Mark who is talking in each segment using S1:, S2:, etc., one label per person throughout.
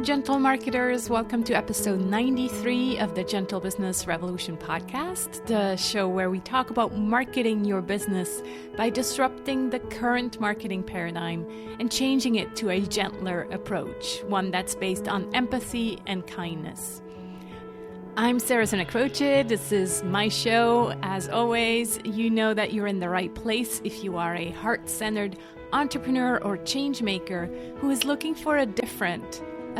S1: Gentle marketers. Welcome to episode 93 of the Gentle Business Revolution podcast, the show where we talk about marketing your business by disrupting the current marketing paradigm and changing it to a gentler approach, one that's based on empathy and kindness. I'm Sarah Croce. This is my show. As always, you know that you're in the right place if you are a heart-centered entrepreneur or change maker who is looking for a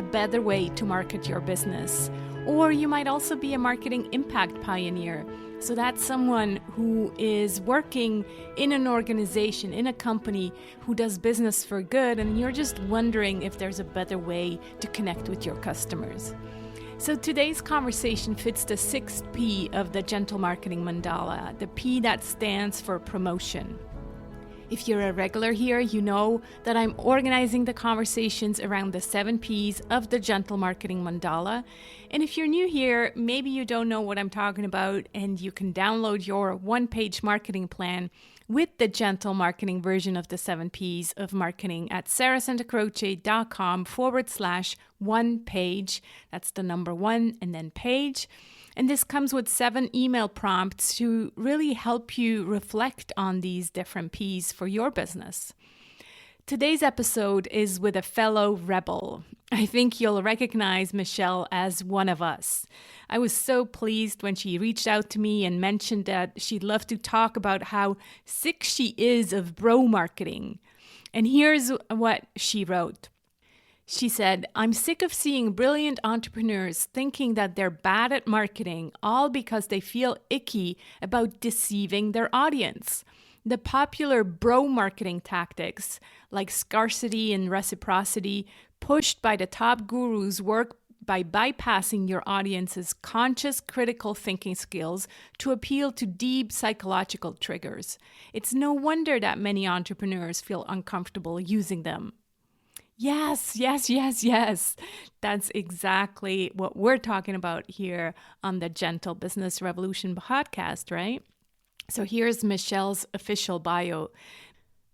S1: better way to market your business. Or you might also be a marketing impact pioneer. So that's someone who is working in an organization, in a company who does business for good, and you're just wondering if there's a better way to connect with your customers. So today's conversation fits the 6th P of the Gentle Marketing Mandala, the P that stands for promotion. If you're a regular here, you know that I'm organizing the conversations around the 7 Ps of the Gentle Marketing Mandala. And if you're new here, maybe you don't know what I'm talking about, and you can download your one-page marketing plan with the gentle marketing version of the 7 Ps of marketing at sarahsantacroce.com/one page. That's the number 1 and then page. And this comes with 7 email prompts to really help you reflect on these different Ps for your business. Today's episode is with a fellow rebel. I think you'll recognize Michelle as one of us. I was so pleased when she reached out to me and mentioned that she'd love to talk about how sick she is of bro marketing. And here's what she wrote. She said, "I'm sick of seeing brilliant entrepreneurs thinking that they're bad at marketing, all because they feel icky about deceiving their audience. The popular bro marketing tactics, like scarcity and reciprocity, pushed by the top gurus, work by bypassing your audience's conscious critical thinking skills to appeal to deep psychological triggers. It's no wonder that many entrepreneurs feel uncomfortable using them." Yes. That's exactly what we're talking about here on the Gentle Business Revolution podcast, right? So here's Michelle's official bio.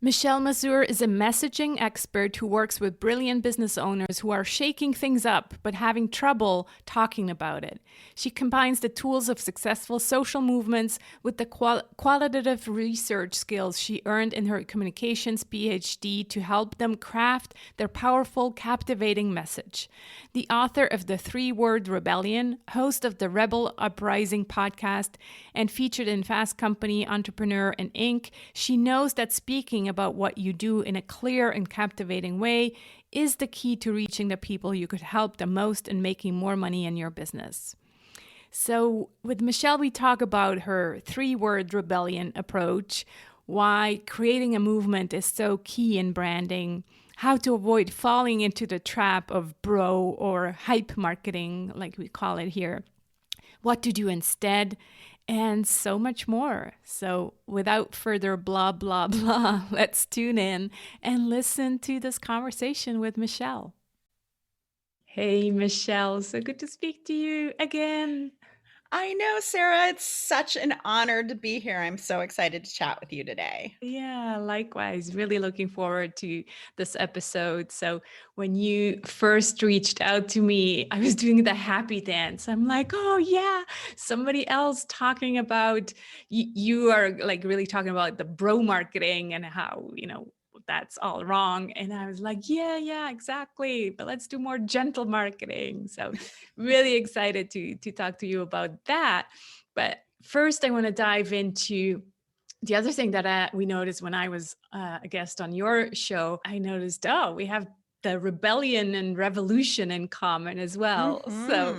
S1: Michelle Mazur is a messaging expert who works with brilliant business owners who are shaking things up but having trouble talking about it. She combines the tools of successful social movements with the qualitative research skills she earned in her Communications Ph.D. to help them craft their powerful, captivating message. The author of The 3-Word Rebellion, host of the Rebel Uprising podcast, and featured in Fast Company, Entrepreneur, and Inc., she knows that speaking about what you do in a clear and captivating way is the key to reaching the people you could help the most and making more money in your business. So with Michelle, we talk about her 3-word rebellion approach, why creating a movement is so key in branding, how to avoid falling into the trap of bro or hype marketing, like we call it here, what to do instead, and so much more. So without further blah, blah, blah, let's tune in and listen to this conversation with Michelle. Hey, Michelle, so good to speak to you again.
S2: I know, Sarah. It's such an honor to be here. I'm so excited to chat with you today.
S1: Yeah, likewise. Really looking forward to this episode. So when you first reached out to me, I was doing the happy dance. I'm like, oh yeah, somebody else talking about, you are like really talking about the bro marketing and how, that's all wrong. And I was like, yeah, exactly. But let's do more gentle marketing. So really excited to talk to you about that. But first, I want to dive into the other thing that we noticed when I was a guest on your show. I noticed, we have the rebellion and revolution in common as well. Mm-hmm. So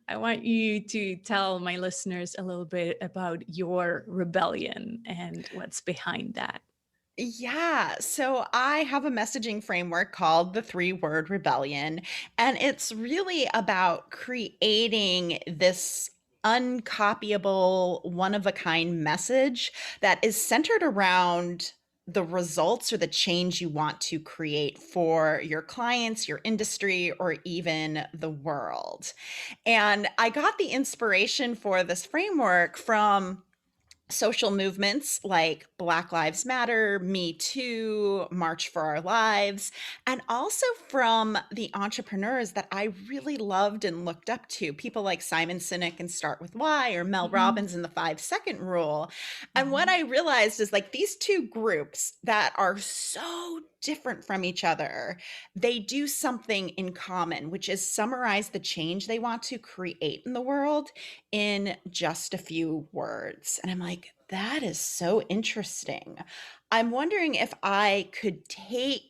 S1: I want you to tell my listeners a little bit about your rebellion and what's behind that.
S2: Yeah, so I have a messaging framework called the 3-Word Rebellion, and it's really about creating this uncopyable, one-of-a-kind message that is centered around the results or the change you want to create for your clients, your industry, or even the world. And I got the inspiration for this framework from social movements like Black Lives Matter, Me Too, March for Our Lives, and also from the entrepreneurs that I really loved and looked up to, people like Simon Sinek and Start With Why, or Mel
S1: Mhm.
S2: Robbins and the 5 Second Rule. And what
S1: Mhm.
S2: I realized is like these two groups that are so different from each other, they do something in common, which is summarize the change they want to create in the world in just a few words. And I'm like, that is so interesting. I'm wondering if I could take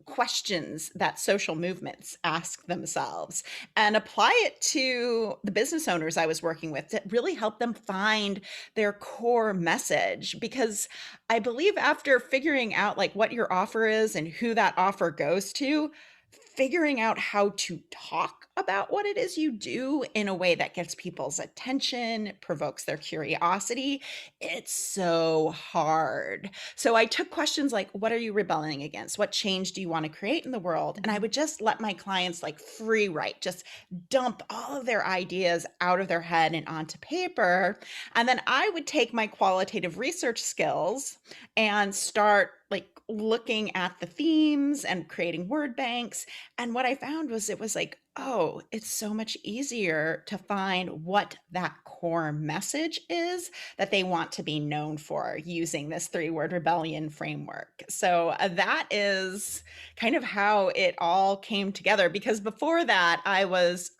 S2: questions that social movements ask themselves and apply it to the business owners I was working with to really help them find their core message. Because I believe after figuring out like what your offer is and who that offer goes to, figuring out how to talk about what it is you do in a way that gets people's attention, provokes their curiosity, it's so hard. So I took questions like, what are you rebelling against? What change do you want to create in the world? And I
S1: Mhm.
S2: would just let my clients like free write, just dump all of their ideas out of their head and onto paper. And then I would take my qualitative research skills and start like looking at the themes and creating word banks. And what I found was it was like, oh, it's so much easier to find what that core message is that they want to be known for using this 3 word rebellion framework. So that is kind of how it all came together. Because before that, I was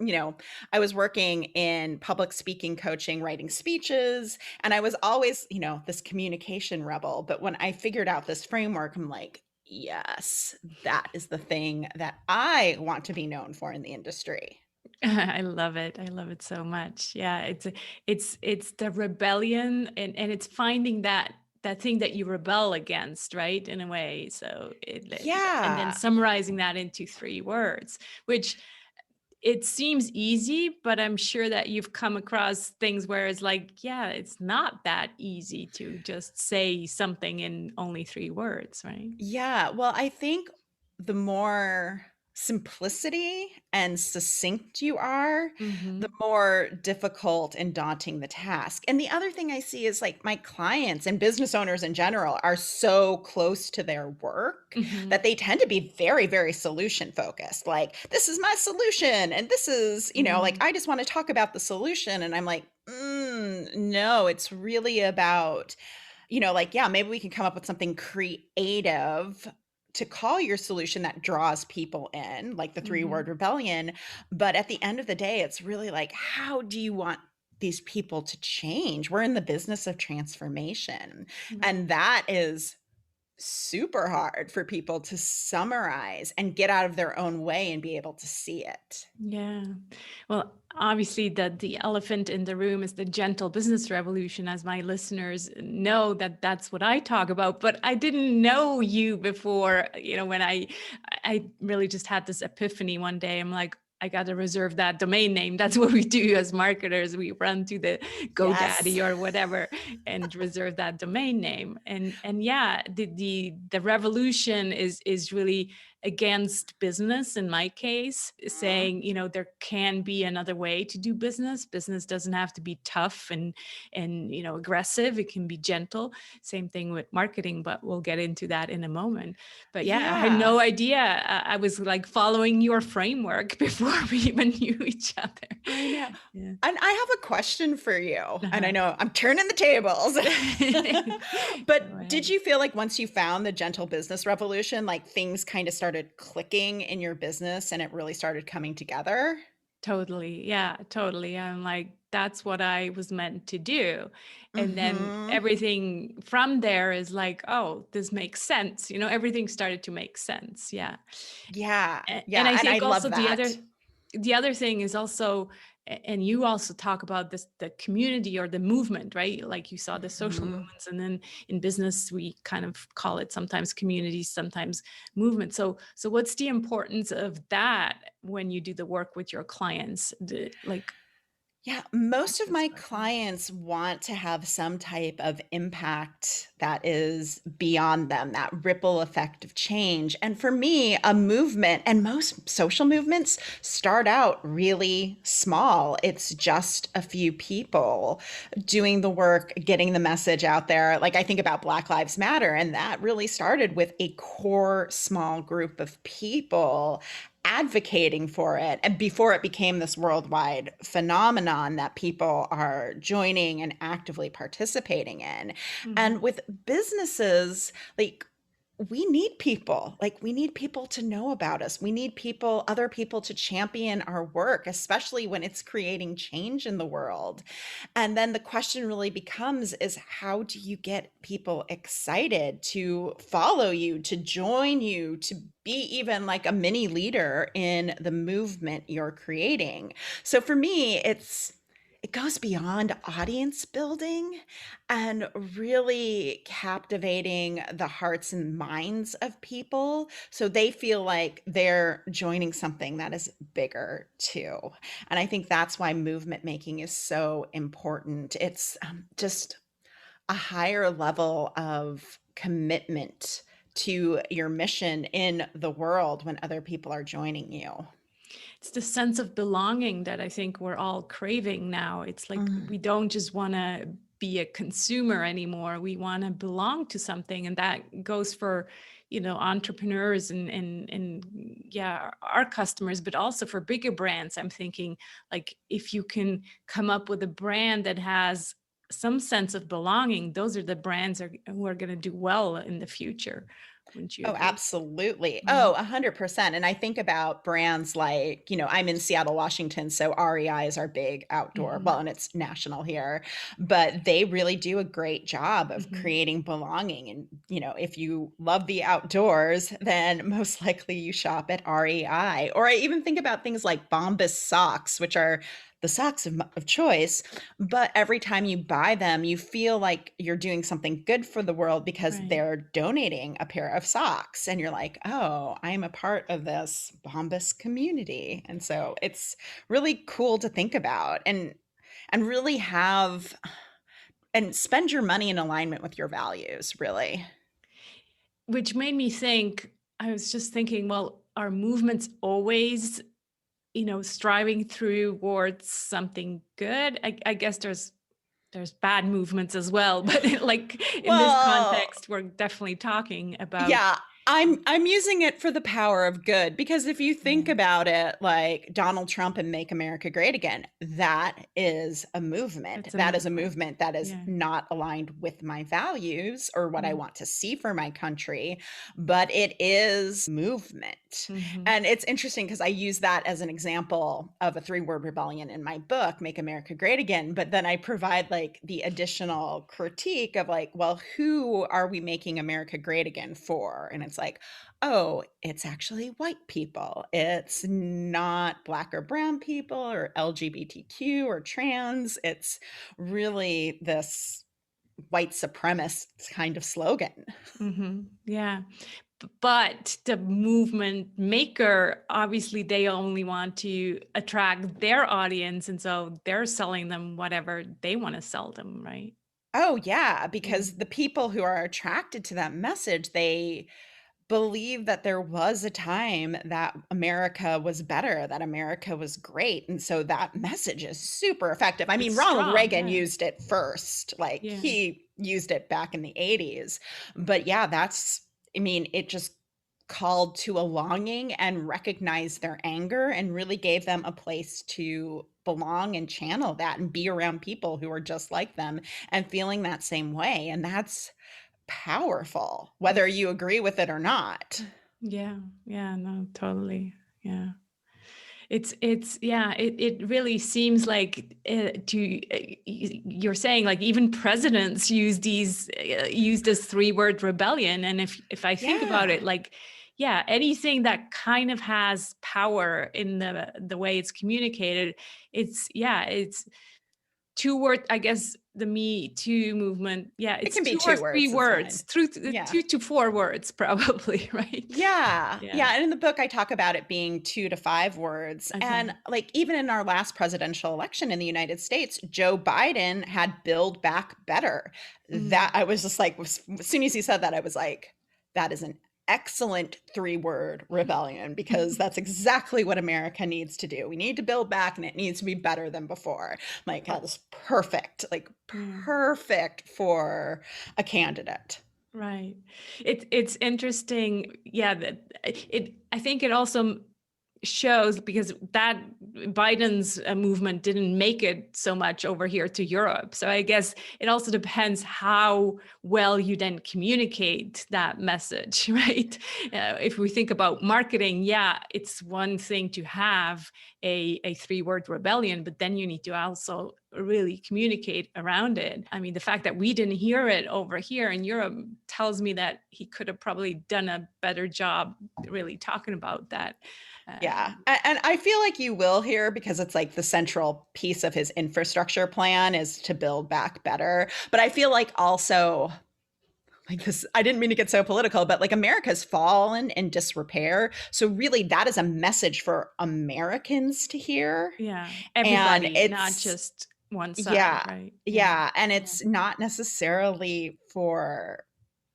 S2: working in public speaking coaching, writing speeches, and I was always, this communication rebel. But when I figured out this framework, I'm like, yes, that is the thing that I want to be known for in the industry.
S1: I love it. I love it so much. Yeah, it's the rebellion, and it's finding that thing that you rebel against, right? In a way. So and then
S2: Yeah.
S1: summarizing that into 3 words, which it seems easy, but I'm sure that you've come across things where it's like, yeah, it's not that easy to just say something in only 3 words, right?
S2: Yeah, well, I think the more simplicity and succinct you are, the
S1: Mhm.
S2: more difficult and daunting the task. And the other thing I see is like my clients and business owners in general are so close to their work
S1: Mhm.
S2: that they tend to be very, very solution focused. Like, this is my solution. And this is, like,
S1: Mhm.
S2: I just want to talk about the solution. And I'm like, no, it's really about like, yeah, maybe we can come up with something creative to call your solution that draws people in, like the 3 word
S1: Mhm.
S2: rebellion. But at the end of the day, it's really like, how do you want these people to change? We're in the business of transformation.
S1: Right.
S2: And that is super hard for people to summarize and get out of their own way and be able to see it.
S1: Yeah. Well, obviously, the elephant in the room is the gentle business revolution, as my listeners know that that's what I talk about. But I didn't know you before, when I really just had this epiphany one day. I'm like, I got to reserve that domain name. That's what we do as marketers. We run to the
S2: Yes.
S1: GoDaddy or whatever and reserve that domain name. And yeah, the revolution is really against business in my case,
S2: Mhm.
S1: saying, there can be another way to do business. Business doesn't have to be tough and aggressive. It can be gentle. Same thing with marketing, but we'll get into that in a moment. But yeah, I had
S2: Yeah.
S1: no idea. I was like following your framework before we even knew each other.
S2: I know.
S1: Yeah.
S2: And I have a question for you. And I
S1: Uh-huh.
S2: know I'm turning the tables.
S1: Go
S2: But did
S1: ahead.
S2: you feel like once you found the gentle business revolution, like things kind of started clicking in your business and it really started coming together?
S1: Totally. Yeah, totally. I'm like, that's what I was meant to do. And then
S2: Mhm.
S1: everything from there is like, oh, this makes sense. Everything started to make sense. Yeah.
S2: Yeah.
S1: And
S2: Yeah.
S1: I
S2: And I
S1: think also
S2: love
S1: the
S2: that.
S1: other thing is also, and you also talk about this, the community or the movement, right? Like you saw the social
S2: Mhm.
S1: movements, and then in business we kind of call it sometimes communities, sometimes movement. So what's the importance of that when you do the work with your clients? Like,
S2: Yeah, most of
S1: That's
S2: my
S1: working.
S2: clients want to have some type of impact that is beyond them, that ripple effect of change. And for me, a movement, and most social movements start out really small. It's just a few people doing the work, getting the message out there. Like I think about Black Lives Matter, and that really started with a core small group of people advocating for it, and before it became this worldwide phenomenon that people are joining and actively participating in. And
S1: Hmm.
S2: with businesses, like, we need people. Like, we need people to know about us. We need people, other people, to champion our work, especially when it's creating change in the world. And then the question really becomes is how do you get people excited to follow you, to join you, to be even like a mini leader in the movement you're creating? So for me, it goes beyond audience building and really captivating the hearts and minds of people so they feel like they're joining something that is bigger too. And I think that's why movement making is so important. It's just a higher level of commitment to your mission in the world when other people are joining you.
S1: It's the sense of belonging that I think we're all craving now. It's like
S2: Mm.
S1: we don't just want to be a consumer anymore. We want to belong to something. And that goes for, entrepreneurs and yeah, our customers, but also for bigger brands. I'm thinking like if you can come up with a brand that has some sense of belonging, those are the brands who are going to do well in the future. Wouldn't you
S2: Oh,
S1: agree?
S2: absolutely.
S1: Yeah.
S2: Oh, 100%. And I think about brands like, I'm in Seattle, Washington, so REI is our big outdoor,
S1: Hmm.
S2: well, and it's national here, but they really do a great job of
S1: Hmm.
S2: creating belonging. And, if you love the outdoors, then most likely you shop at REI. Or I even think about things like Bombas socks, which are the socks of choice, but every time you buy them, you feel like you're doing something good for the world because
S1: Right.
S2: they're donating a pair of socks. And you're like, oh, I'm a part of this Bombas community. And so it's really cool to think about and really have and spend your money in alignment with your values, really.
S1: Which made me think, I was just thinking, well, are movements always, striving towards something good? I guess there's bad movements as well, but like in this
S2: Well,
S1: context, we're definitely talking about,
S2: yeah, I'm using it for the power of good because if you think
S1: yeah,
S2: about it, like Donald Trump and Make America Great Again, that is a movement.
S1: it's a
S2: That is a
S1: movement.
S2: movement that is
S1: Yeah.
S2: not aligned with my values or what I
S1: Mm.
S2: want to see for my country, but it is movement.
S1: Hmm.
S2: And it's interesting because I use that as an example of a three-word rebellion in my book, Make America Great Again. But then I provide like the additional critique of like, well, who are we making America great again for? And it's like, oh, it's actually white people. It's not black or brown people or LGBTQ or trans. It's really this white supremacist kind of slogan.
S1: Hmm. Yeah. But the movement maker, obviously, they only want to attract their audience. And so they're selling them whatever they want to sell them, right?
S2: Oh, yeah,
S1: Yeah.
S2: because the people who are attracted to that message, they believe that there was a time that America was better, that America was great. And so that message is super effective. I mean,
S1: It's
S2: Ronald
S1: strong.
S2: Reagan
S1: Yeah.
S2: used it first, like
S1: Yeah.
S2: he used it back in the 80s. But yeah, I mean, it just called to a longing and recognized their anger and really gave them a place to belong and channel that and be around people who are just like them and feeling that same way. And that's powerful, whether you agree with it or not.
S1: Yeah. Yeah. No, totally. Yeah. It really seems like you're saying like even presidents use this three-word rebellion. And if I think about
S2: Yeah.
S1: it, like, yeah, anything that kind of has power in the way it's communicated, it's two word, I guess the Me Too movement, yeah,
S2: It
S1: it's
S2: can be
S1: two or
S2: two
S1: three
S2: words, it's fine.
S1: words, through
S2: Yeah.
S1: 2 to 4 words, probably, right?
S2: Yeah.
S1: Yeah.
S2: Yeah. And in the book, I talk about it being 2 to 5 words. And
S1: Okay.
S2: like, even in our last presidential election in the United States, Joe Biden had Build Back Better. That
S1: Mm.
S2: I was just like, as soon as he said that, I was like, that is an excellent 3 word rebellion, because that's exactly what America needs to do. We need to build back, and it needs to be better than before. Like, that is perfect, like
S1: Yeah.
S2: perfect for a candidate.
S1: Right. It's interesting. Yeah, that I think it also shows, because that Biden's movement didn't make it so much over here to Europe. So I guess it also depends how well you then communicate that message, right? If we think about marketing, yeah, it's one thing to have a 3 word rebellion, but then you need to also really communicate around it. I mean, the fact that we didn't hear it over here in Europe tells me that he could have probably done a better job really talking about that.
S2: Yeah.
S1: Um,
S2: And I feel like you will here, because it's like the central piece of his infrastructure plan is to build back better. But I feel like also, like, this, I didn't mean to get so political, but like, America's fallen in disrepair. So really, that is a message for Americans to hear.
S1: yeah,
S2: And
S1: everybody, not
S2: it's,
S1: just one side,
S2: yeah,
S1: right? Yeah.
S2: yeah. And
S1: Yeah.
S2: it's not necessarily for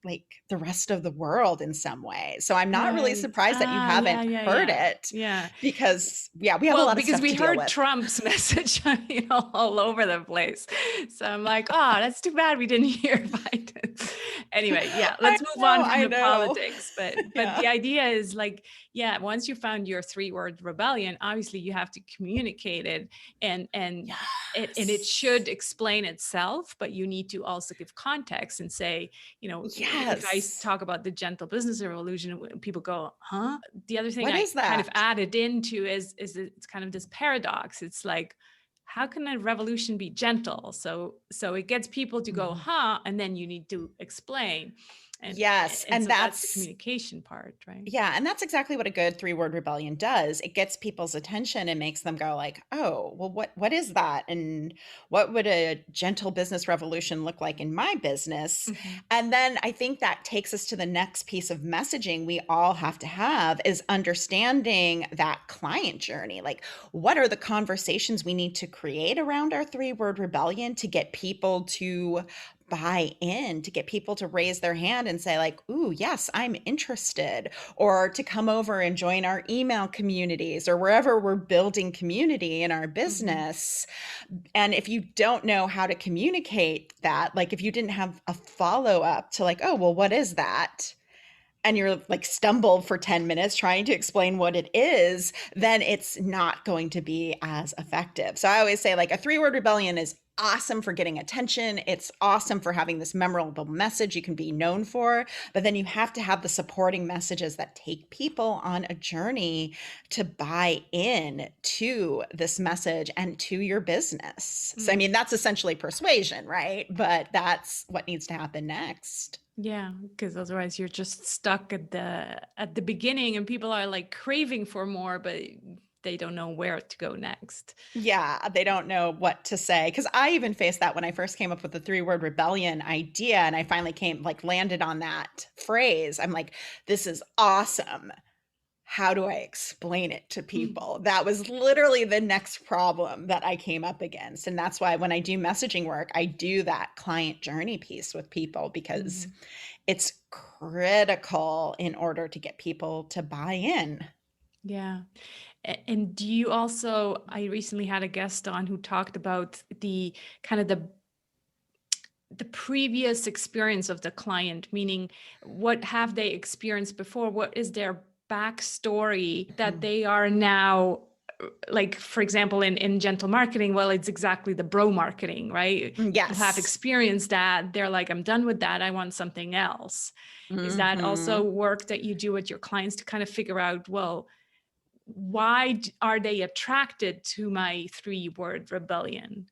S2: like the rest of the world in some way. So I'm not really
S1: Right.
S2: surprised that you
S1: Ah, yeah,
S2: haven't
S1: yeah,
S2: heard
S1: yeah.
S2: it,
S1: Yeah.
S2: because yeah, we have a
S1: Well,
S2: lot of
S1: because
S2: stuff
S1: we
S2: to deal
S1: heard
S2: with.
S1: Trump's message, all over the place. So I'm like, oh, that's too bad we didn't hear Biden. Anyway, yeah,
S2: I
S1: let's move
S2: know,
S1: on from
S2: I
S1: the
S2: know.
S1: politics. But
S2: Yeah.
S1: the idea is like, yeah, once you found your 3 word rebellion, obviously you have to communicate it, and it
S2: Yes.
S1: should explain itself, but you need to also give context and say, if I
S2: Yes.
S1: talk about the gentle business revolution, people go, huh? The other thing
S2: What
S1: I
S2: is
S1: kind of
S2: that?
S1: added into is it's kind of this paradox. It's like, how can a revolution be gentle? So it gets people to go,
S2: Mhm.
S1: huh? And then you need to explain. And
S2: Yes,
S1: and
S2: and
S1: so that's the
S2: that's
S1: communication part, right?
S2: yeah, and that's exactly what a good 3 word rebellion does. It gets people's attention and makes them go like, "Oh, well, what is that? And what would a gentle business revolution look like in my business?"
S1: Hmm.
S2: And then I think that takes us to the next piece of messaging we all have to have, is understanding that client journey. Like, what are the conversations we need to create around our 3 word rebellion to get people to buy in, to get people to raise their hand and say like, "Ooh, yes, I'm interested," or to come over and join our email communities or wherever we're building community in our
S1: Hmm.
S2: business. And if you don't know how to communicate that, like if you didn't have a follow up to like, "Oh, well, what is that?" and you're like stumbled for 10 minutes trying to explain what it is, then it's not going to be as effective. So I always say like, a 3 word rebellion is awesome for getting attention. It's awesome for having this memorable message you can be known for, but then you have to have the supporting messages that take people on a journey to buy in to this message and to your business. So I mean, that's essentially persuasion, right? But that's what needs to happen next.
S1: Yeah, because otherwise you're just stuck at the beginning, and people are like craving for more, but they don't know where to go next.
S2: Yeah, they don't know what to say. Because I even faced that when I first came up with the 3 word rebellion idea, and I finally came, like, landed on that phrase. I'm like, this is awesome. How do I explain it to people? That was literally the next problem that I came up against. And that's why when I do messaging work, I do that client journey piece with people, because
S1: Mhm.
S2: it's critical in order to get people to buy in.
S1: Yeah. And do you also, I recently had a guest on who talked about the kind of the previous experience of the client, meaning what have they experienced before? What is their backstory that
S2: Mhm.
S1: they are now, like, for example, in gentle marketing, well, it's exactly the bro marketing, right? People have
S2: Yes.
S1: experienced that. They're like, I'm done with that. I want something else. Is that also
S2: Mhm.
S1: work that you do with your clients to kind of figure out, well, why are they attracted to my 3 word rebellion?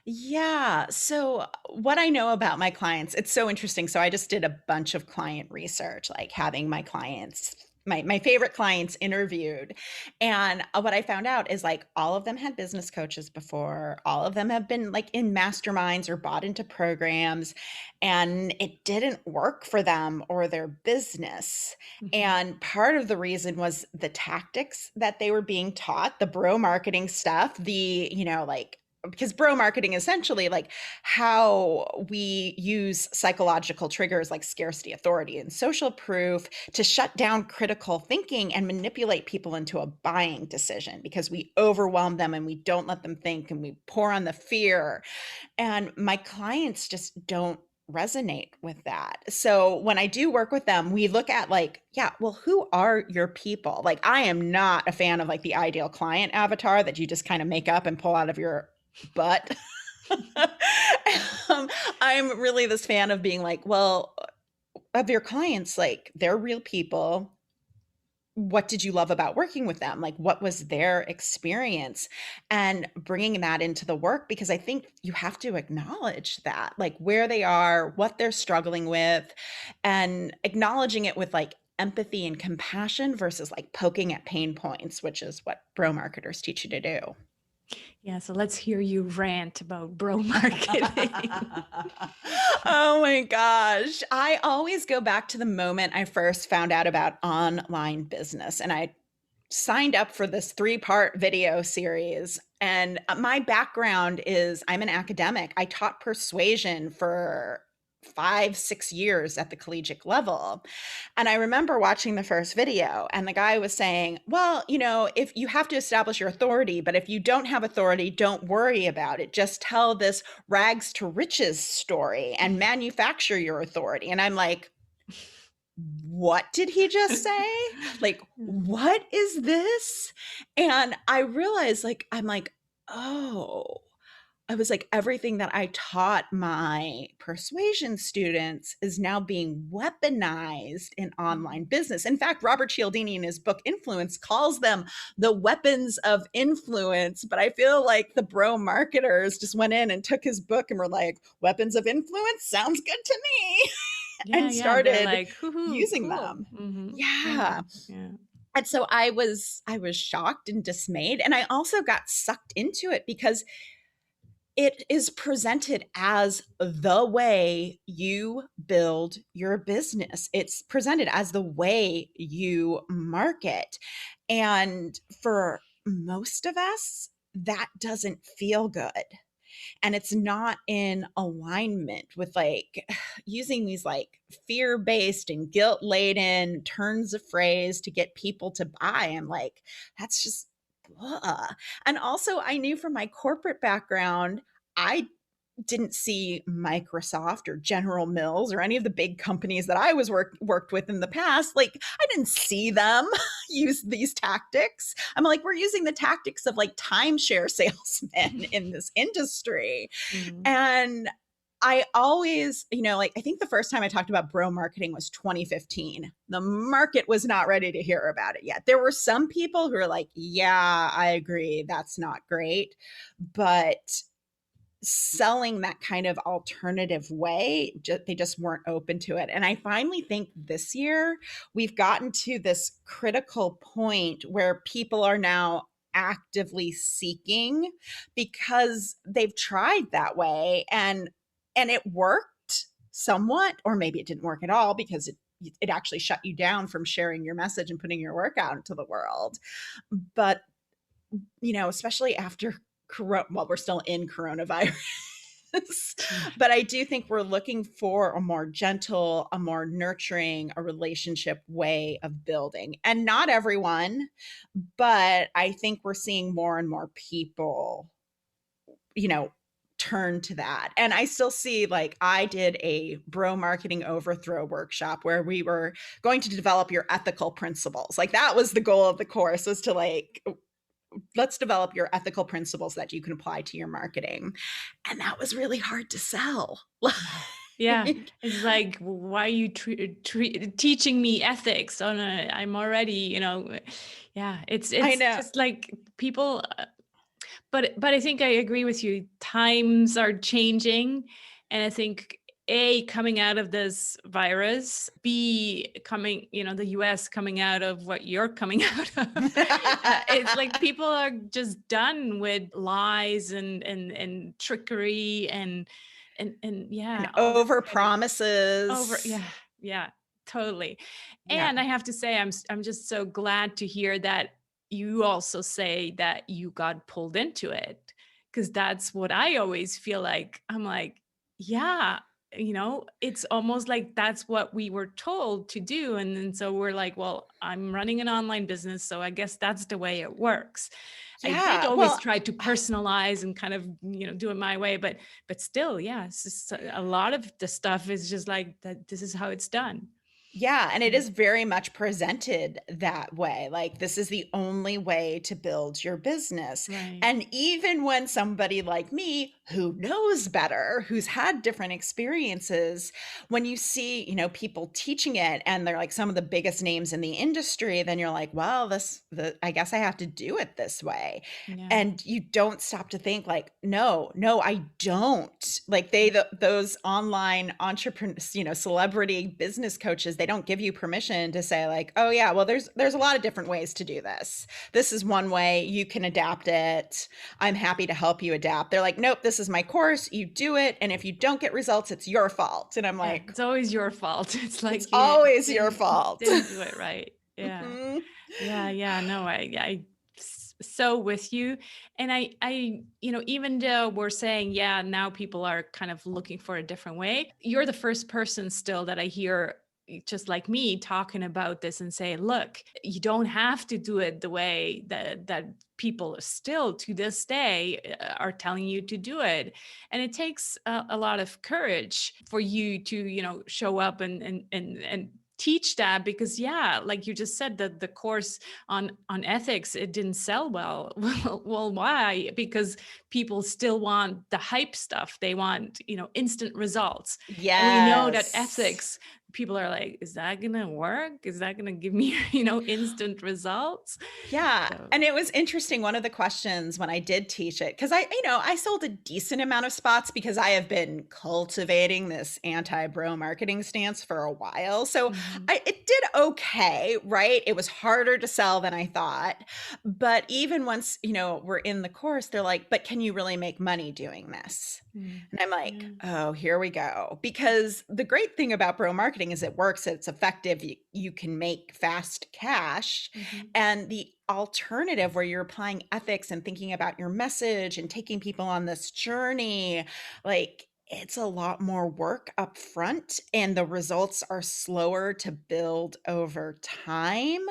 S2: Yeah. So, what I know about my clients, it's so interesting. So, I just did a bunch of client research, like having my clients my favorite clients interviewed. And what I found out is like all of them had business coaches before, all of them have been like in masterminds or bought into programs, and it didn't work for them or their business.
S1: Mhm.
S2: And part of the reason was the tactics that they were being taught, the bro marketing stuff, like because bro marketing essentially like how we use psychological triggers like scarcity, authority, and social proof to shut down critical thinking and manipulate people into a buying decision because we overwhelm them and we don't let them think and we pour on the fear. And my clients just don't resonate with that. So when I do work with them, we look at like, yeah, well, who are your people? Like, I am not a fan of like the ideal client avatar that you just kind of make up and pull out of your butt. um, I'm really this fan of being like, well, of your clients, like they're real people. What did you love about working with them? Like, what was their experience? And bringing that into the work, because I think you have to acknowledge that, like where they are, what they're struggling with, and acknowledging it with like empathy and compassion versus like poking at pain points, which is what bro marketers teach you to do.
S1: Yeah, so let's hear you rant about bro marketing.
S2: Oh my gosh. I always go back to the moment I first found out about online business, and I signed up for this 3-part video series. And my background is I'm an academic. I taught persuasion for 5, 6 years at the collegiate level. And I remember watching the first video, and the guy was saying, well, if you have to establish your authority, but if you don't have authority, don't worry about it. Just tell this rags to riches story and manufacture your authority. And I'm like, what did he just say? Like, what is this? And I realized, like, I'm like, oh, I was like, everything that I taught my persuasion students is now being weaponized in online business. In fact, Robert Cialdini in his book Influence calls them the weapons of influence. But I feel like the bro marketers just went in and took his book and were like, weapons of influence sounds good to me,
S1: Yeah,
S2: and
S1: yeah, they're
S2: started
S1: like, hoo-hoo,
S2: using
S1: cool.
S2: them.
S1: Yeah,
S2: Yeah.
S1: yeah.
S2: And so I was shocked and dismayed, and I also got sucked into it because it is presented as the way you build your business. It's presented as the way you market. And for most of us, that doesn't feel good. And it's not in alignment with like using these like fear-based and guilt-laden turns of phrase to get people to buy. I'm like, that's just blah. And also I knew from my corporate background, I didn't see Microsoft or General Mills or any of the big companies that I was worked with in the past. Like, I didn't see them use these tactics. I'm like, we're using the tactics of like timeshare salesmen in this industry.
S1: Mhm.
S2: And I always, like, I think the first time I talked about bro marketing was 2015. The market was not ready to hear about it yet. There were some people who were like, yeah, I agree. That's not great. But selling that kind of alternative way, they just weren't open to it. And I finally think this year we've gotten to this critical point where people are now actively seeking because they've tried that way, and it worked somewhat, or maybe it didn't work at all because it actually shut you down from sharing your message and putting your work out into the world. But especially after well, we're still in coronavirus. But I do think we're looking for a more gentle, a more nurturing, a relationship way of building. And not everyone, but I think we're seeing more and more people, you know, turn to that. And I still see, like, I did a bro marketing overthrow workshop where we were going to develop your ethical principles. Like, that was the goal of the course, was to like, let's develop your ethical principles that you can apply to your marketing. And that was really hard to sell.
S1: Yeah. Yeah. It's like, why are you teaching me ethics? Oh, no, I'm already, yeah,
S2: I
S1: it's
S2: know.
S1: just like people, but I think I agree with you. Times are changing. And I think A, coming out of this virus, B, coming, the US coming out of what you're coming out of. It's like people are just done with lies and trickery and
S2: And
S1: yeah, all this
S2: over
S1: kind of over,
S2: promises.
S1: yeah, totally.
S2: Yeah.
S1: And I have to say, I'm just so glad to hear that you also say that you got pulled into it, because that's what I always feel like. I'm like, yeah, it's almost like that's what we were told to do. And then so we're like, well, I'm running an online business, so I guess that's the way it works. I did
S2: Yeah.
S1: always
S2: Well,
S1: try to personalize and kind of, do it my way, but still, yeah, it's just a lot of the stuff is just like that. This is how it's done.
S2: yeah, and it
S1: Mm.
S2: is very much presented that way. Like, this is the only way to build your business.
S1: Right.
S2: And even when somebody like me, who knows better, who's had different experiences, when you see, people teaching it and they're like some of the biggest names in the industry, then you're like, well, I guess I have to do it this way.
S1: Yeah.
S2: And you don't stop to think like, no, no, I don't. Like those online entrepreneurs, celebrity business coaches, they don't give you permission to say like, oh yeah, well there's a lot of different ways to do this. This is one way, you can adapt it. I'm happy to help you adapt. They're like, nope, this is my course, you do it, and if you don't get results, it's your fault. And I'm
S1: Yeah.
S2: like,
S1: It's always your fault. It's
S2: it's
S1: like you
S2: always your
S1: didn't
S2: fault.
S1: didn't do it right. Yeah.
S2: Mhm.
S1: Yeah, yeah, no, so with you. And even though we're saying, yeah, now people are kind of looking for a different way, you're the first person still that I hear, just like me, talking about this and say, look, you don't have to do it the way that people still to this day are telling you to do it. And it takes a lot of courage for you to, show up and teach that, because yeah, like you just said, that the course on ethics, it didn't sell well. Well, why? Because people still want the hype stuff. They want, instant results. And we know that
S2: Yes.
S1: ethics, people are like, is that gonna work? Is that gonna give me, instant results?
S2: Yeah,
S1: So
S2: and it was interesting, one of the questions when I did teach it, because I sold a decent amount of spots because I have been cultivating this anti-bro marketing stance for a while. So
S1: mhm,
S2: it did okay, right? It was harder to sell than I thought. But even once, we're in the course, they're like, but can you really make money doing this?
S1: mm,
S2: And I'm like,
S1: yeah,
S2: oh, here we go. Because the great thing about bro marketing is it works, it's effective, you can make fast cash.
S1: mhm.
S2: And the alternative, where you're applying ethics and thinking about your message and taking people on this journey, like it's a lot more work up front and the results are slower to build over time,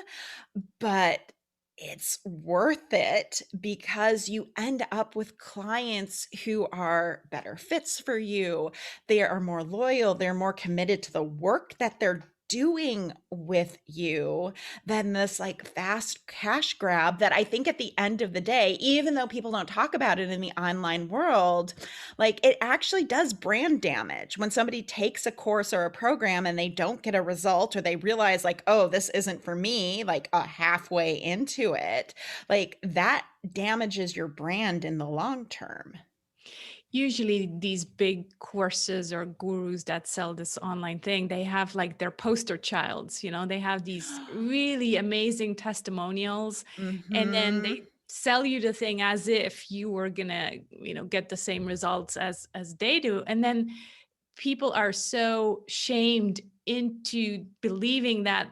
S2: but it's worth it because you end up with clients who are better fits for you. They are more loyal, they're more committed to the work that they're doing with you than this like fast cash grab that I think at the end of the day, even though people don't talk about it in the online world, like it actually does brand damage when somebody takes a course or a program and they don't get a result, or they realize like, oh, this isn't for me, like a halfway into it, like that damages your brand in the long term.
S1: Usually these big courses or gurus that sell this online thing, they have like their poster childs, they have these really amazing testimonials, and then
S2: Mm-hmm.
S1: they sell you the thing as if you were gonna, get the same results as they do. And then people are so shamed into believing that,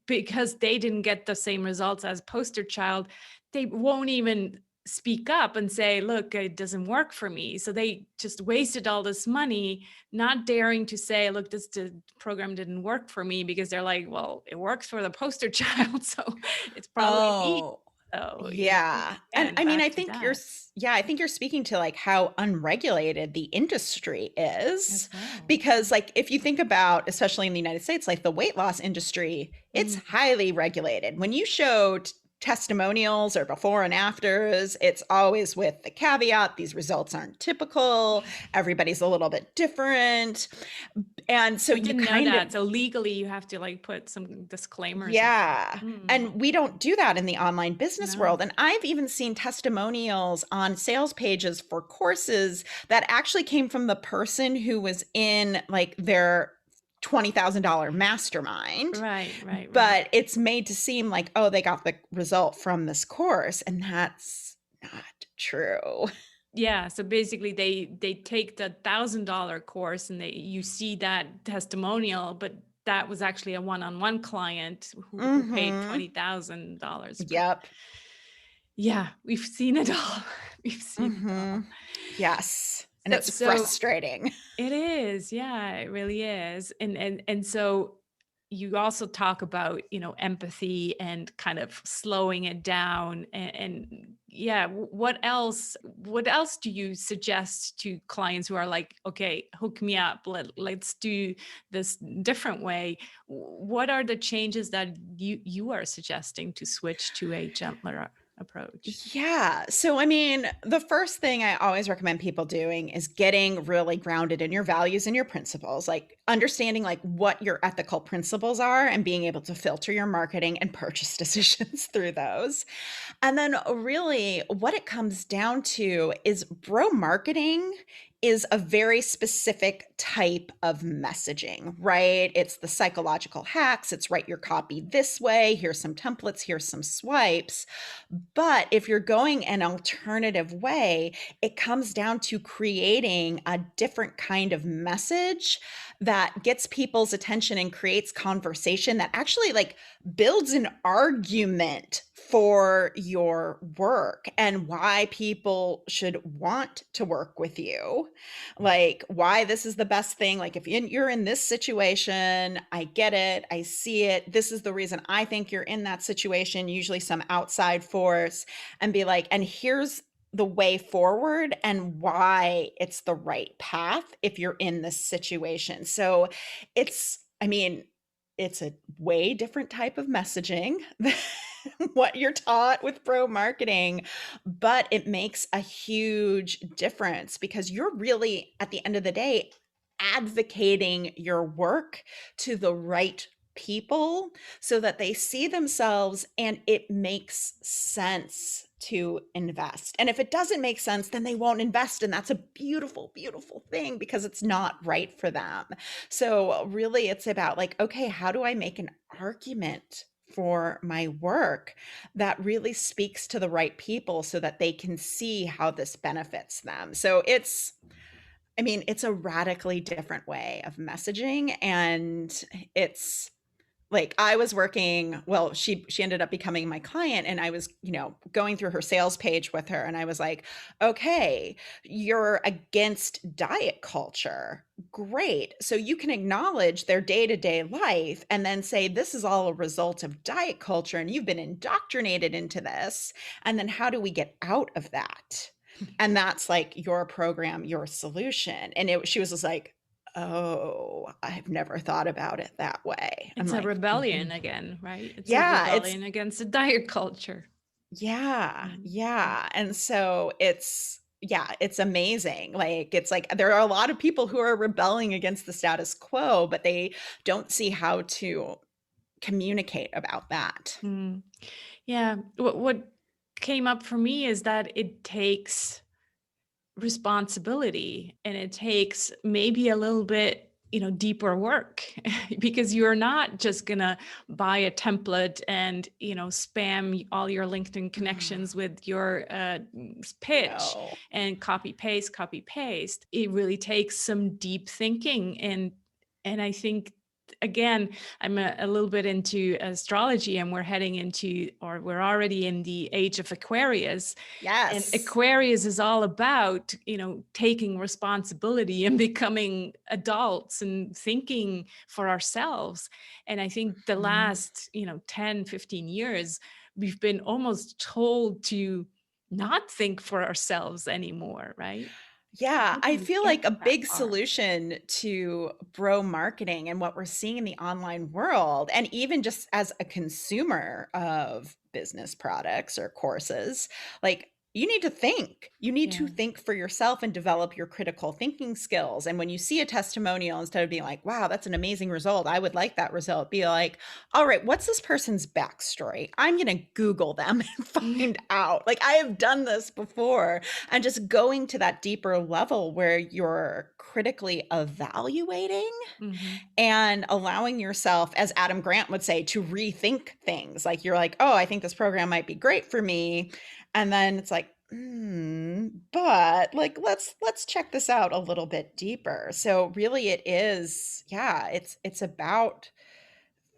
S1: because they didn't get the same results as poster child, they won't even speak up and say, look, it doesn't work for me. So they just wasted all this money, not daring to say, look, this program didn't work for me, because they're like, well, it works for the poster child, so it's probably me.
S2: Oh,
S1: So,
S2: yeah. And
S1: again,
S2: I mean,
S1: back
S2: I
S1: to
S2: think
S1: that
S2: I think you're speaking to like how unregulated the industry is.
S1: as well.
S2: Because like if you think about, especially in the United States, like the weight loss industry, it's
S1: Mm,
S2: highly regulated. When you showed testimonials or before and afters, it's always with the caveat, these results aren't typical, everybody's a little bit different. And so
S1: I
S2: you
S1: didn't know
S2: kind of,
S1: that. So legally, you have to like put some disclaimers in there.
S2: yeah. And we don't do that in the online business
S1: No.
S2: world. And I've even seen testimonials on sales pages for courses that actually came from the person who was in like their $20,000 mastermind,
S1: Right, right, right.
S2: but it's made to seem like, oh, they got the result from this course. And that's not true.
S1: Yeah, so basically they take the $1,000 course and you see that testimonial, but that was actually a one-on-one client who paid
S2: Mm-hmm.
S1: $20,000. But
S2: Yep.
S1: yeah, we've seen it all. We've seen it
S2: Mm-hmm.
S1: all.
S2: Yes. And
S1: So
S2: it's
S1: so
S2: frustrating.
S1: it is, yeah, it really is. And so you also talk about, empathy and kind of slowing it down and yeah, what else do you suggest to clients who are like, okay, hook me up, let's do this different way. What are the changes that you are suggesting to switch to a gentler approach?
S2: Yeah. So, I mean, the first thing I always recommend people doing is getting really grounded in your values and your principles, like understanding like what your ethical principles are and being able to filter your marketing and purchase decisions through those. And then really what it comes down to is bro marketing is a very specific type of messaging, right? It's the psychological hacks, it's write your copy this way, here's some templates, here's some swipes. But if you're going an alternative way, it comes down to creating a different kind of message that gets people's attention and creates conversation that actually like builds an argument for your work and why people should want to work with you. Like why this is the best thing. Like if you're in this situation, I get it. I see it. This is the reason I think you're in that situation, usually some outside force, and be like, and here's the way forward and why it's the right path if you're in this situation. So I mean, it's a way different type of messaging than what you're taught with pro marketing, but it makes a huge difference because you're really, at the end of the day, advocating your work to the right people so that they see themselves and it makes sense to invest. And if it doesn't make sense, then they won't invest. And that's a beautiful, beautiful thing because it's not right for them. So, really, it's about like, okay, how do I make an argument for my work that really speaks to the right people so that they can see how this benefits them? So, I mean, it's a radically different way of messaging. And it's, like I was working, well, she ended up becoming my client and I was, going through her sales page with her and I was like, "Okay, you're against diet culture. Great. So you can acknowledge their day-to-day life and then say this is all a result of diet culture and you've been indoctrinated into this. And then how do we get out of that?" And that's like your program, your solution. And she was just like, "Oh, I've never thought about it that way." I'm
S1: It's a
S2: like,
S1: rebellion again, right? It's a
S2: yeah,
S1: rebellion against the diet culture.
S2: yeah,
S1: Mm, mm.
S2: yeah. And so yeah, it's amazing. Like, it's like there are a lot of people who are rebelling against the status quo, but they don't see how to communicate about that.
S1: Mm. Yeah. What came up for me is that it takes responsibility and it takes maybe a little bit, deeper work because you're not just going to buy a template and, spam all your LinkedIn connections with your pitch
S2: No.
S1: and copy paste. It really takes some deep thinking and I think again, I'm a little bit into astrology and we're heading into, or we're already in the age of Aquarius. And
S2: Yes.
S1: Aquarius is all about, taking responsibility and becoming adults and thinking for ourselves. And I think the
S2: Mhm.
S1: last, 10, 15 years, we've been almost told to not think for ourselves anymore, right?
S2: Yeah,
S1: How do
S2: I
S1: you
S2: feel
S1: get
S2: like a
S1: that
S2: big
S1: far?
S2: solution to bro marketing and what we're seeing in the online world, and even just as a consumer of business products or courses, like you need to think. You need to
S1: Yeah.
S2: think for yourself and develop your critical thinking skills. And when you see a testimonial, instead of being like, wow, that's an amazing result, I would like that result, be like, all right, what's this person's backstory? I'm going to Google them and find out. Like, I have done this before, and just going to that deeper level where you're critically evaluating
S1: Mm-hmm.
S2: and allowing yourself, as Adam Grant would say, to rethink things. Like you're like, oh, I think this program might be great for me. And then it's like, but like let's check this out a little bit deeper. So really it is, yeah, it's about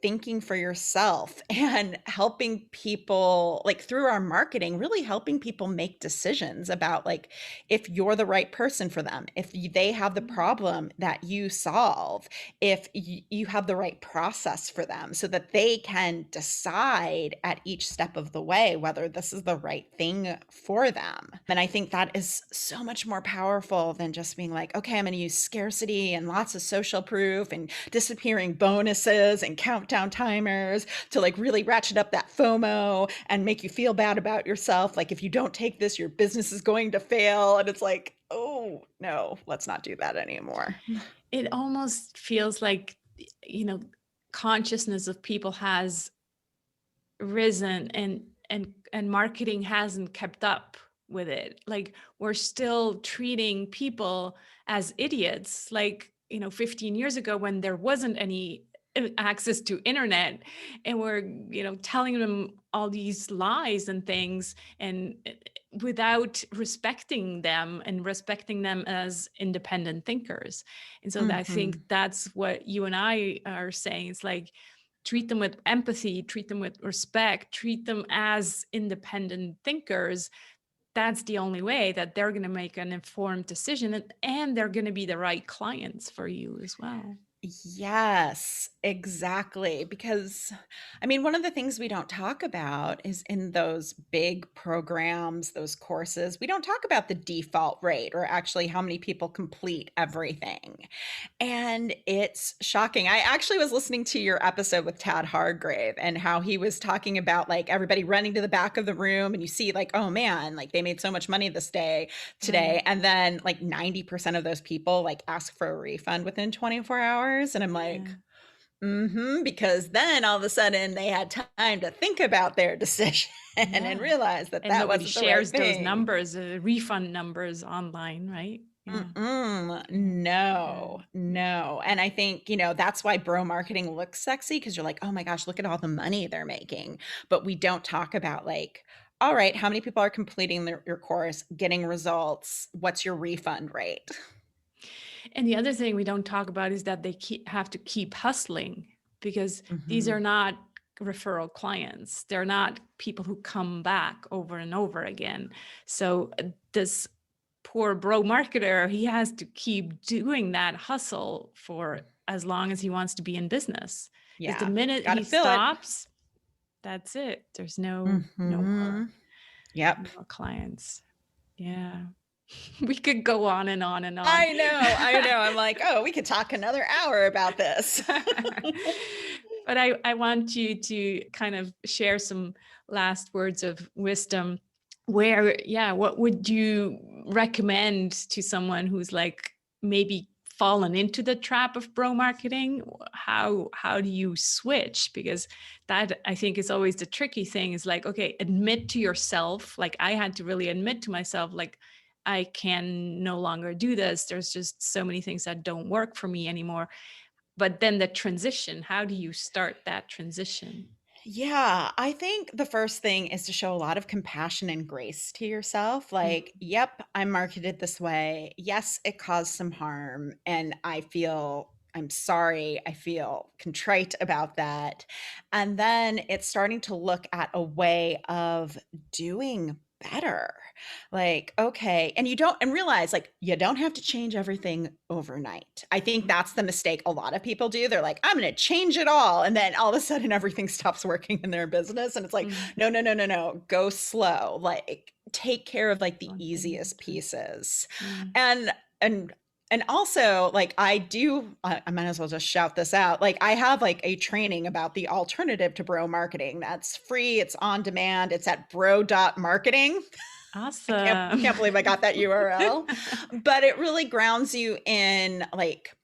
S2: thinking for yourself and helping people, like through our marketing, really helping people make decisions about like if you're the right person for them, if they have the problem that you solve, if you have the right process for them, so that they can decide at each step of the way whether this is the right thing for them. And I think that is so much more powerful than just being like, okay, I'm going to use scarcity and lots of social proof and disappearing bonuses and countdown timers to like really ratchet up that FOMO and make you feel bad about yourself. Like if you don't take this, your business is going to fail. And it's like, oh no, let's not do that anymore.
S1: It almost feels like, you know, consciousness of people has risen, and marketing hasn't kept up with it. Like we're still treating people as idiots, like, 15 years ago when there wasn't any access to internet, and we're, telling them all these lies and things, and without respecting them and respecting them as independent thinkers. And so I think
S2: Mm-hmm.
S1: that's what you and I are saying. It's like, treat them with empathy, treat them with respect, treat them as independent thinkers. That's the only way that they're going to make an informed decision, and they're going to be the right clients for you as well.
S2: Yes, exactly. Because, I mean, one of the things we don't talk about is in those big programs, those courses, we don't talk about the default rate or actually how many people complete everything. And it's shocking. I actually was listening to your episode with Tad Hargrave and how he was talking about like everybody running to the back of the room, and you see like, oh man, like they made so much money this day today.
S1: Right.
S2: And then like 90% of those people like ask for a refund within 24 hours. And I'm like,
S1: Yeah.
S2: because then all of a sudden they had time to think about their decision and
S1: Yeah.
S2: realize that
S1: And
S2: that
S1: nobody
S2: wasn't the right
S1: shares those
S2: thing.
S1: numbers, refund numbers online, right? Yeah. Yeah. Yeah.
S2: No, no. And I think, that's why bro marketing looks sexy, because you're like, oh my gosh, look at all the money they're making. But we don't talk about like, all right, how many people are completing your course, getting results? What's your refund rate?
S1: And the other thing we don't talk about is that they have to keep hustling, because these are not referral clients. They're not people who come back over and over again. So this poor bro marketer, he has to keep doing that hustle for as long as he wants to be in business. Because the
S2: Yeah,
S1: minute
S2: got to
S1: he
S2: fill it.
S1: stops, that's it. There's no
S2: Hmm. Yep.
S1: more clients. Yeah. We could go on and on and on.
S2: I know, I know. I'm like, oh, we could talk another hour about this.
S1: But I want you to kind of share some last words of wisdom where, yeah, what would you recommend to someone who's like maybe fallen into the trap of bro marketing? How do you switch? Because that, I think, is always the tricky thing, is like, okay, admit to yourself. Like I had to really admit to myself, like, I can no longer do this. There's just so many things that don't work for me anymore. But then the transition, how do you start that transition?
S2: Yeah, I think the first thing is to show a lot of compassion and grace to yourself. Like, yep, I'm marketed this way. Yes, it caused some harm, and I'm sorry. I feel contrite about that. And then it's starting to look at a way of doing better. Like, okay, and realize like you don't have to change everything overnight. I think that's the mistake a lot of people do. They're like, I'm going to change it all. And then all of a sudden everything stops working in their business. And it's like,
S1: Mm-hmm.
S2: no, no, no, no, no. Go slow. Like, take care of like the
S1: One thing
S2: easiest
S1: at a time.
S2: pieces.
S1: Yeah.
S2: And and also like I might as well just shout this out. Like I have like a training about the alternative to bro marketing. That's free, it's on demand, it's at bro.marketing. I
S1: Awesome.
S2: can't believe I got that URL. But it really grounds you in like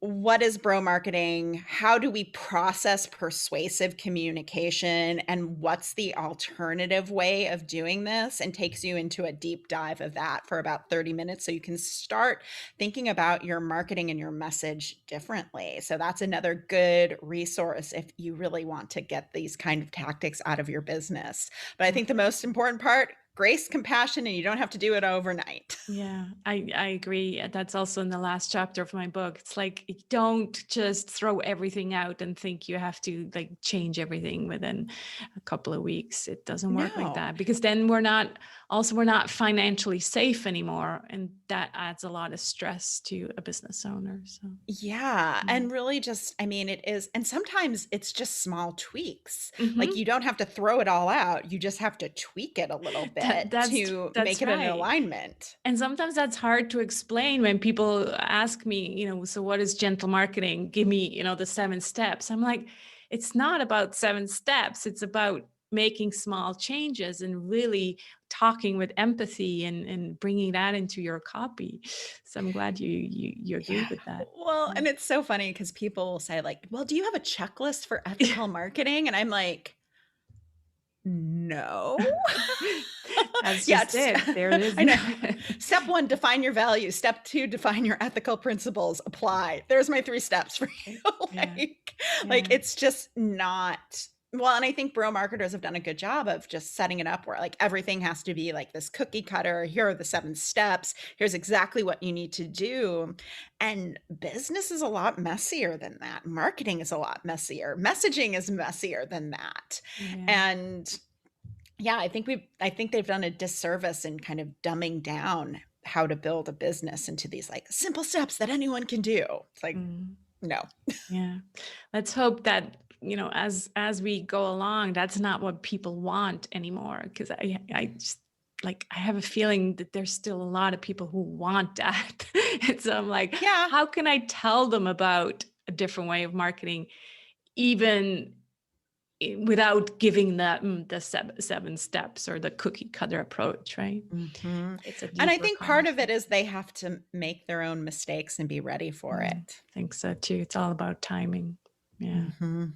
S2: what is bro marketing? How do we process persuasive communication? And what's the alternative way of doing this? And takes you into a deep dive of that for about 30 minutes. So you can start thinking about your marketing and your message differently. So that's another good resource if you really want to get these kind of tactics out of your business. But I think the most important part, grace, compassion, and you don't have to do it overnight.
S1: Yeah, I agree. That's also in the last chapter of my book. It's like, don't just throw everything out and think you have to like change everything within a couple of weeks. It doesn't work like
S2: No.
S1: that, because then we're not financially safe anymore. And that adds a lot of stress to a business owner. So
S2: Yeah, and really just, I mean, it is, and sometimes it's just small tweaks. Like
S1: Mhm.
S2: you don't have to throw it all out. You just have to tweak it a little bit to
S1: That's
S2: make it in
S1: right.
S2: alignment.
S1: And sometimes that's hard to explain when people ask me, so what is gentle marketing? Give me, the 7 steps. I'm like, it's not about 7 steps. It's about making small changes and really talking with empathy and bringing that into your copy. So I'm glad you agree
S2: Yeah.
S1: with that.
S2: Well,
S1: Yeah.
S2: and it's so funny because people will say like, "Well, do you have a checklist for ethical marketing?" And I'm like, "No."
S1: That's
S2: Yeah,
S1: just it. There it is.
S2: I know. Step 1, define your values. Step 2, define your ethical principles. Apply. There's my 3 steps for you.
S1: Yeah.
S2: Like
S1: Yeah.
S2: it's just not well, and I think bro marketers have done a good job of just setting it up where like everything has to be like this cookie cutter. Here are the 7 steps. Here's exactly what you need to do. And business is a lot messier than that. Marketing is a lot messier. Messaging is messier than that.
S1: Yeah.
S2: And yeah, I think they've done a disservice in kind of dumbing down how to build a business into these like simple steps that anyone can do. It's like,
S1: Mm.
S2: no.
S1: Yeah. Let's hope that, as we go along, that's not what people want anymore. Because I just like, I have a feeling that there's still a lot of people who want that. And so I'm like,
S2: Yeah.
S1: how can I tell them about a different way of marketing, even without giving them the 7 steps or the cookie cutter approach, right?
S2: Hmm.
S1: It's a
S2: And I
S1: deeper
S2: think part of it
S1: conversation.
S2: is they have to make their own mistakes and be ready for
S1: I
S2: it.
S1: think so too. It's all about timing. Yeah.
S2: Hmm.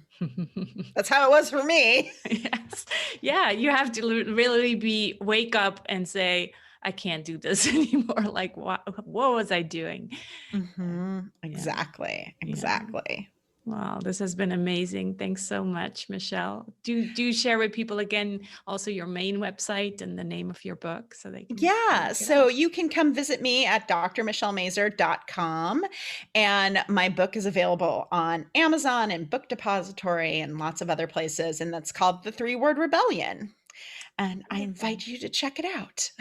S2: That's how it was for me.
S1: Yes. Yeah. You have to really wake up and say, I can't do this anymore. Like, what was I doing?
S2: Hmm.
S1: Yeah.
S2: Exactly.
S1: Yeah.
S2: Exactly.
S1: Wow. This has been amazing. Thanks so much, Michelle. Do share with people again, also your main website and the name of your book so they can
S2: Yeah,
S1: look it
S2: so
S1: up.
S2: you can come visit me at drmichellemazur.com, and my book is available on Amazon and Book Depository and lots of other places, and that's called The 3-Word Rebellion. And I
S1: Wonderful.
S2: invite you to check it out.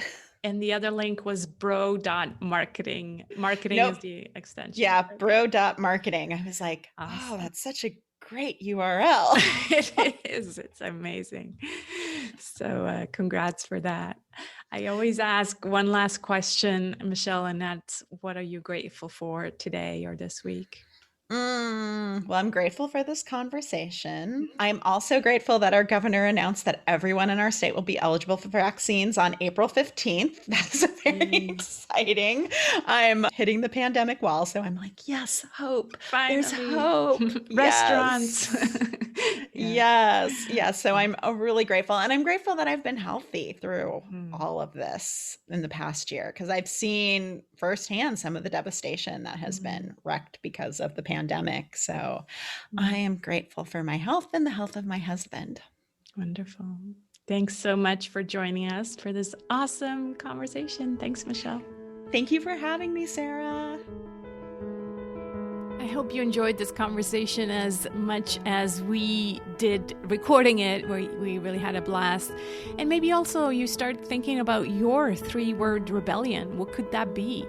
S1: And the other link was bro.marketing. Marketing
S2: Nope.
S1: is the extension.
S2: Yeah,
S1: Okay.
S2: bro.marketing. I was like, oh,
S1: Awesome.
S2: that's such a great URL.
S1: It is. It's amazing. So, congrats for that. I always ask one last question, Michelle, and that's, what are you grateful for today or this week?
S2: Well, I'm grateful for this conversation. I'm also grateful that our governor announced that everyone in our state will be eligible for vaccines on April 15th. That's very
S1: Yay.
S2: exciting. I'm hitting the pandemic wall, so I'm like, yes, hope. There's
S1: Finally,
S2: hope.
S1: restaurants.
S2: Yes.
S1: Yeah.
S2: Yes. Yes. So I'm really grateful. And I'm grateful that I've been healthy through
S1: Mm.
S2: all of this in the past year because I've seen firsthand some of the devastation that has
S1: Mm.
S2: been wreaked because of the pandemic. So I
S1: Mm.
S2: am grateful for my health and the health of my husband.
S1: Wonderful. Thanks so much for joining us for this awesome conversation. Thanks, Michelle.
S2: Thank you for having me, Sarah.
S1: I hope you enjoyed this conversation as much as we did recording it, where we really had a blast. And maybe also you start thinking about your 3-word rebellion. What could that be?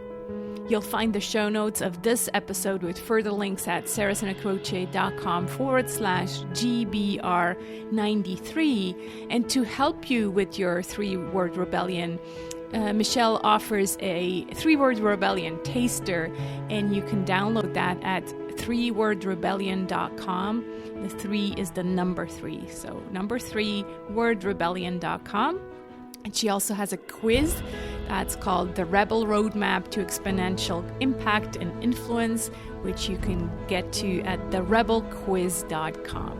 S1: You'll find the show notes of this episode with further links at sarahsinacroce.com/GBR93. And to help you with your 3-word rebellion, Michelle offers a 3-word rebellion taster, and you can download that at 3wordrebellion.com. The 3 is the number 3. So number 3, wordrebellion.com. And she also has a quiz that's called the Rebel Roadmap to Exponential Impact and Influence, which you can get to at therebelquiz.com.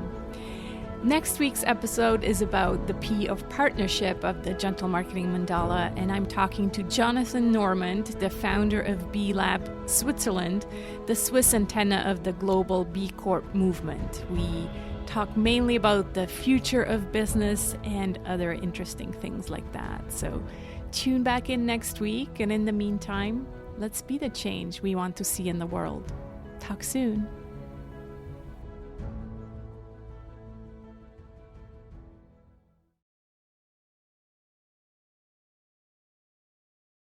S1: Next week's episode is about the P of partnership of the Gentle Marketing Mandala, and I'm talking to Jonathan Normand, the founder of B Lab Switzerland, the Swiss antenna of the global B Corp movement. We talk mainly about the future of business and other interesting things like that. So tune back in next week, and in the meantime, let's be the change we want to see in the world. Talk soon.